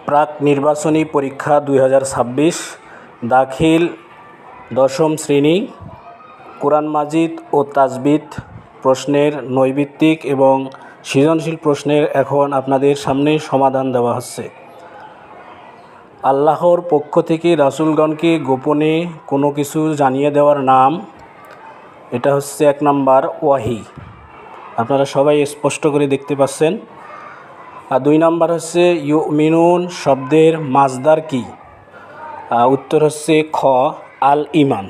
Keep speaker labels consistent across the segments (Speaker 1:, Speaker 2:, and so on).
Speaker 1: প্রাক নির্বাচনী পরীক্ষা 2026 দাখিল দশম শ্রেণী কোরআন মাজিদ ও তাজবিদ প্রশ্নের নৈর্ব্যক্তিক এবং সৃজনশীল প্রশ্নের এখন আপনাদের সামনে সমাধান দেওয়া হচ্ছে। আল্লাহর পক্ষ থেকে রাসূলগণকে গোপনে কোনো কিছু জানিয়ে দেওয়ার নাম, এটা হচ্ছে 1 নাম্বার ওয়াহি। আপনারা সবাই স্পষ্ট করে দেখতে পাচ্ছেন। আর 2 নাম্বার হচ্ছে ইউমিনুন শব্দের মাজদার কি? উত্তর হচ্ছে খ আল ইমান।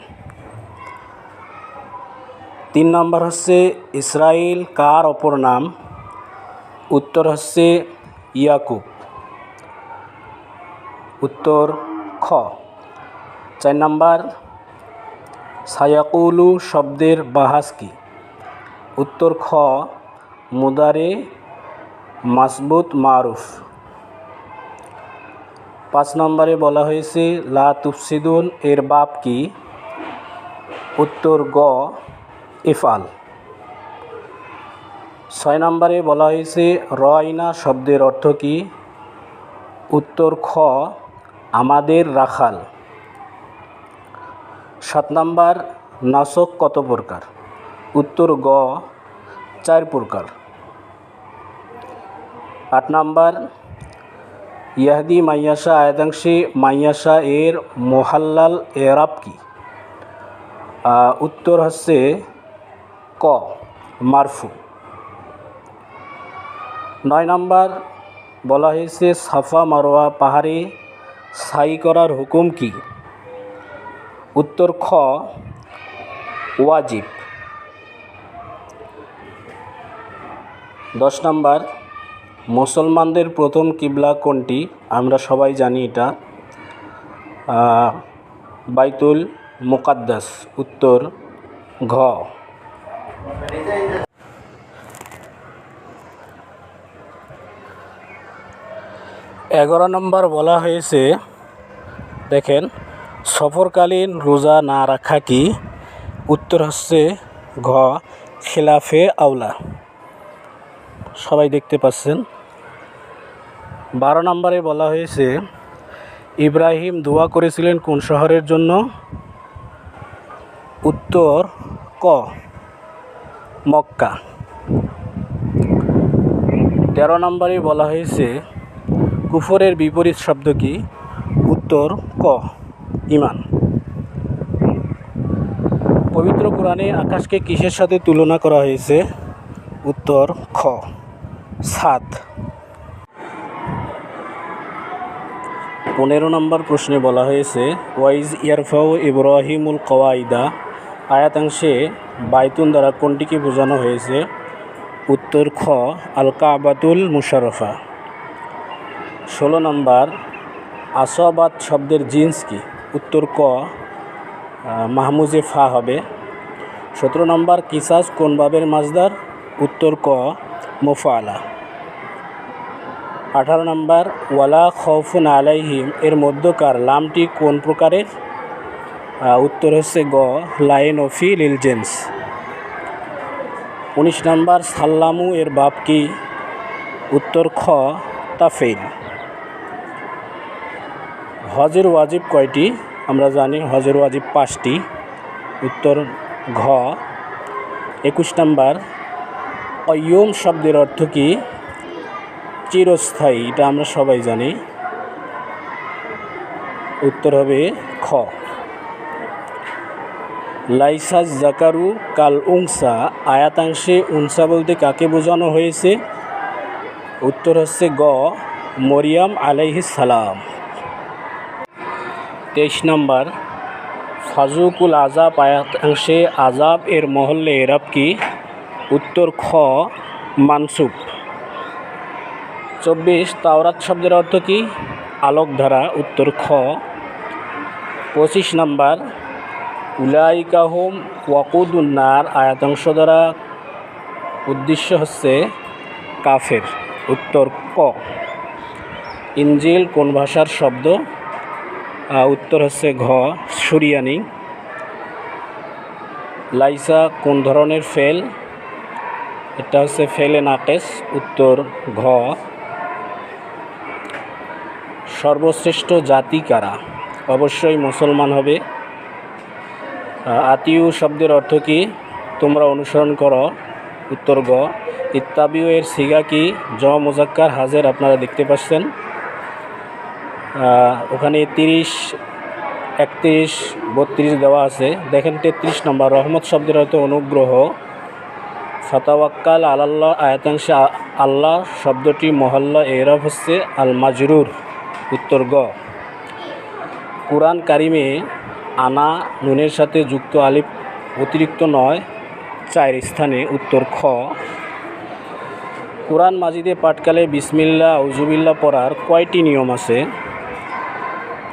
Speaker 1: 3 নাম্বার হচ্ছে ইসরাইল কার অপর নাম? উত্তর হচ্ছে ইয়াকুব। উত্তর খ। 4 নাম্বার সায়াকুলু শব্দের বাহাস কি? উত্তর খ মুদারে মাসবুত মারুফ। 5 নম্বরে বলা হয়েছে লা তুফসিদুন এর বাপ কি? উত্তর গ ইফআল। 6 নম্বরে বলা হয়েছে রাইনা শব্দের অর্থ কি? উত্তর খ আমাদের রাখাল। 7 নম্বর নাসক কত প্রকার? উত্তর গ 4 প্রকার। 8 নম্বর ইয়াহদি মাইয়াশা আয়াতাংশে মাইয়াশা এর মোহাল্লাল এরাব কি? উত্তর হচ্ছে ক মারফু। 9 নম্বর বলা হয়েছে সাফা মারোয়া পাহাড়ে সাই করার হুকুম কি? উত্তর খ ওয়াজিব। 10 নম্বর মুসলমানদের প্রথম কিবলা কোনটি? আমরা সবাই জানি এটা বাইতুল মুকাদ্দাস। উত্তর ঘ। 11 নম্বর বলা হয়েছে দেখেন সফরকালীন রোজা না রাখা কি? উত্তর হচ্ছে ঘ খিলাফে আউলা। সবাই দেখতে পাচ্ছেন। 12 নম্বরে বলা হয়েছে ইব্রাহিম দোয়া করেছিলেন কোন শহরের জন্য? উত্তর ক মক্কা। 13 নম্বরে বলা হয়েছে কুফরের বিপরীত শব্দ কি? উত্তর ক ঈমান। পবিত্র কোরআনে আকাশকে কিসের সাথে তুলনা করা হয়েছে? উত্তর খ ছাদ। 15 নম্বর প্রশ্নে বলা হয়েছে ওয়াইজ ইয়ারফাউ ইব্রাহিমুল কওয়াইদা আয়াতাংশে বাইতুন দ্বারা কোনটিকে বোঝানো হয়েছে? উত্তর খ আল কাবাতুল মুশাররফা। 16 নম্বর আসওয়াবাত শব্দের জিন্স কি? উত্তর ক মাহমুজে ফা হবে। 17 নম্বর কিসাস কোন বাবের মাজদার? উত্তর ক মুফআলা। 18 নম্বর ওয়ালা খাউফুন আলাইহিম এর মধ্যকার লামটি কোন প্রকারের? উত্তর হচ্ছে গ লাইন ওফি লিল জেন্স। 19 নম্বর সাল্লামু এর বাপ কি? উত্তর খ তাফেইল। হজের ওয়াজিব কয়টি? আমরা জানি হজের ওয়াজিব 5টি। উত্তর ঘ। 21 নম্বর কয়্যুম শব্দের অর্থ কি? চিরস্থায়ী। এটা আমরা সবাই জানি। উত্তর হবে খ। লাইসা জাকারু কাল উংসা আয়াতাংশে উনসা বলতে কাকে বোঝানো হয়েছে? উত্তর হচ্ছে গ মরিয়াম আলাইহিস সালাম। 23 নম্বর ফাজুকুল আজাব আয়াতাংশে আজাব এর মহল্লে এরাব কি? উত্তর খ মানসুব। 24 তাওরাত শব্দের অর্থ কি? আলোকধারা। উত্তর খ। 25 নম্বর উলাইকা হুম ওয়াকুদুন নার আয়াতাংশ দ্বারা উদ্দেশ্য হচ্ছে কাফের। উত্তর ক। ইনজিল কোন ভাষার শব্দ? উত্তর হচ্ছে ঘ সুরিয়ানি। লাইসা কোন ধরনের ফেল? এটা হচ্ছে ফেলে নাকেস। উত্তর ঘ। সর্বশ্রেষ্ঠ জাতি কারা? অবশ্যই মুসলমান হবে। আতিউ শব্দের অর্থ কি? তোমরা অনুসরণ করো। উত্তর গ। ইত্তাবিউ এর সিগা কি? জ মুজাক্কার হাজের আপনারা দেখতে পাচ্ছেন। ওখানে 30, 31, 32 দেওয়া আছে। দেখেন 33 নম্বর। রহমত শব্দের অর্থ অনুগ্রহ। ফাতাওয়াক্কাল আলাল্লাহ আয়াতাংশে আল্লাহ শব্দটি মহল্লা এরাব হচ্ছে আল মাজরুর। উত্তর গ। কুরআন কারিমে আনা নুনের সাথে যুক্ত আলিফ অতিরিক্ত নয় 4 স্থানে। উত্তর খ। কুরআন মাজিদে পাঠকালে বিসমিল্লাহ আউযুবিল্লাহ পড়ার কয়টি নিয়ম আছে?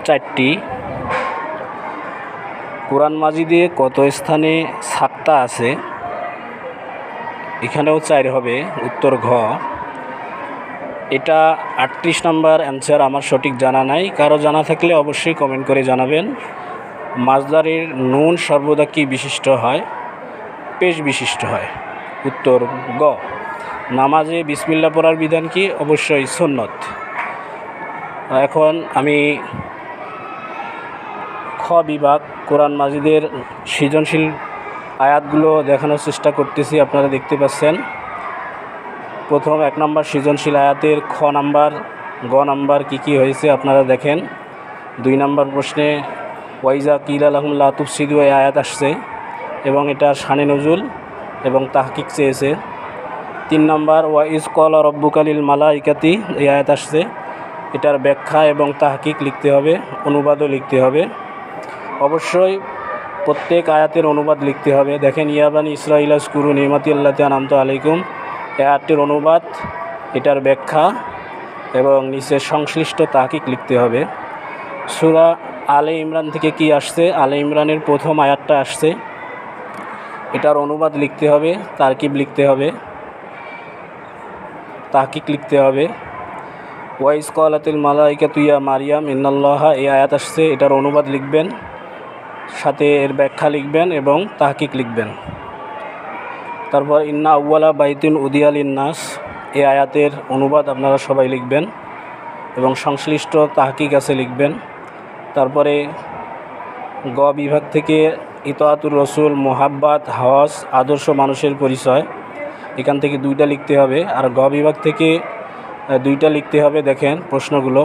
Speaker 1: 4টি। কুরআন মাজিদে কত স্থানে সাক্তা আছে? এখানেও 4 হবে। উত্তর ঘ। এটা 38 নম্বর অ্যান্সার। আমার সঠিক জানা নাই, কারো জানা থাকলে অবশ্যই কমেন্ট করে জানাবেন। মাজদারের নুন সর্বদা কি বিশিষ্ট হয়? পেশ বিশিষ্ট হয়। উত্তর গ। নামাজে বিসমিল্লাহ পড়ার বিধান কি? অবশ্যই সুন্নত। এখন আমি খ বিভাগ কোরআন মাজিদের সৃজনশীল আয়াতগুলো দেখানোর চেষ্টা করতেছি। আপনারা দেখতে পাচ্ছেন। প্রথম 1 নম্বর সৃজনশীল আয়াতের খ নাম্বার, গ নাম্বার কি হয়েছে আপনারা দেখেন। 2 নম্বর প্রশ্নে ওয়াইজা কিলা লাহুম লা তুফসিদু এই আয়াত আসছে এবং এটা শানে নজুল এবং তাহকিক চেয়েছে। 3 নম্বর ওয়াইজ ক্বালা রাব্বুকা লিল মালাইকাতি এই আয়াত আসছে। এটার ব্যাখ্যা এবং তাহকিক লিখতে হবে, অনুবাদও লিখতে হবে। অবশ্যই প্রত্যেক আয়াতের অনুবাদ লিখতে হবে। দেখেন ইয়া বানি ইসরাঈল আযকুরু নি'মাতি আল্লাতী আন'আমতু আলাইকুম এই আয়াতটির অনুবাদ, এটার ব্যাখ্যা এবং নিচে সংশ্লিষ্ট তাহকিক লিখতে হবে। সূরা আলে ইমরান থেকে কি আসছে? আলে ইমরানের প্রথম আয়াতটা আসছে, এটার অনুবাদ লিখতে হবে, তারকিব লিখতে হবে, তাহকিক লিখতে হবে। ওয়াইজ ক্বালাতিল মালাইকাতু ইয়া মারিয়াম ইন্নাল্লাহা এই আয়াত আসছে, এটার অনুবাদ লিখবেন, সাথে এর ব্যাখ্যা লিখবেন এবং তাহকিক লিখবেন। তারপর ইন্না আউওয়ালা বাইতুন উদিয়া লিন্নাস এই আয়াতের অনুবাদ আপনারা সবাই লিখবেন এবং সংশ্লিষ্ট তাহকিক আছে লিখবেন। তারপরে গ বিভাগ থেকে ইতাআতুর রাসূল, মুহাব্বত, হজ, আদর্শ মানুষের পরিচয়, এখান থেকে 2টা লিখতে হবে। আর গ বিভাগ থেকে 2টা লিখতে হবে। দেখেন প্রশ্নগুলো।